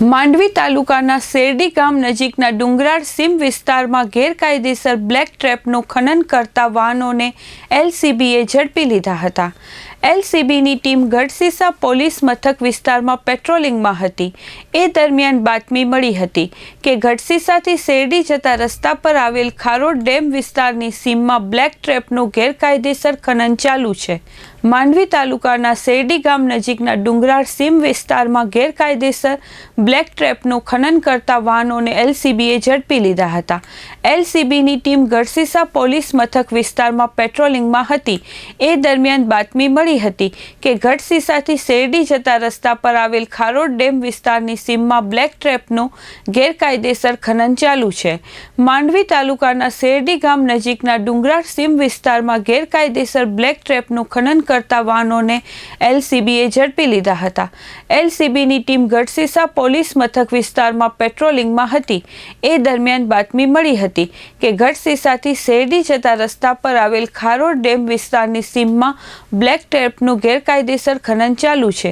માંડવી તાલુકાના શેરડી ગામ નજીકના ડુંગરાળ સીમ વિસ્તારમાં ગેરકાયદેસર બ્લેક ટ્રેપનું ખનન કરતા વાહનોને એલસીબીએ ઝડપી લીધા હતા. એલસીબીની ટીમ ગઢસીસા પોલીસ મથક વિસ્તારમાં પેટ્રોલિંગમાં હતી. એ દરમિયાન બાતમી મળી હતી કે ગઢસીસાથી શેરડી જતા રસ્તા પર આવેલ ખારોડ ડેમ વિસ્તારની સીમમાં બ્લેક ટ્રેપનું ગેરકાયદેસર ખનન ચાલુ છે. માંડવી તાલુકાના શેરડી ગામ નજીકના ડુંગરાળ સીમ વિસ્તારમાં ગેરકાયદેસર બ્લેક ટ્રેપનું ખનન કરતા વાહનોને એલસીબીએ ઝડપી લીધા હતા. એલસીબીની ટીમ ગઢસીસા પોલીસ મથક વિસ્તારમાં પેટ્રોલિંગમાં હતી. એ દરમિયાન બાતમી મળી હતી કે ગઢસીસાથી શેરડી જતા રસ્તા પર આવેલ ખારોડ ડેમ વિસ્તારની સીમમાં બ્લેક ટ્રેપનું ગેરકાયદેસર ખનન ચાલુ છે. માંડવી તાલુકાના શેરડી ગામ નજીકના ડુંગરાળ સીમ વિસ્તારમાં ગેરકાયદેસર બ્લેક ટ્રેપનું ખનન કરતા વાહનોને એલસીબીએ ઝડપી લીધા હતા. એલસીબીની ટીમ ગઢસીસા પોલીસ મથક વિસ્તારમાં પેટ્રોલિંગમાં હતી. એ દરમિયાન બાતમી મળી હતી કે ગઢસીસાથી શેરડી જતા રસ્તા પર આવેલ ખારોડ ડેમ વિસ્તારની સીમમાં બ્લેક ટ્રેપનું ગેરકાયદેસર ખનન ચાલુ છે.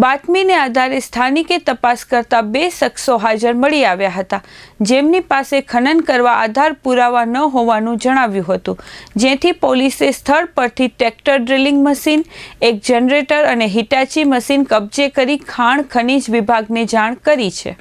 બાતમીને આધારે સ્થાનિકે તપાસ કરતા 2 શખ્સો હાજર મળી આવ્યા હતા, જેમની પાસે ખનન કરવા આધાર પુરાવા ન હોવાનું જણાવ્યું હતું. જેથી પોલીસે સ્થળ પરથી ટ્રેક્ટર ડ્રિલિંગ મશીન, એક જનરેટર અને હિટાચી મશીન કબજે કરી ખાણ ખનીજ વિભાગને જાણ કરી છે.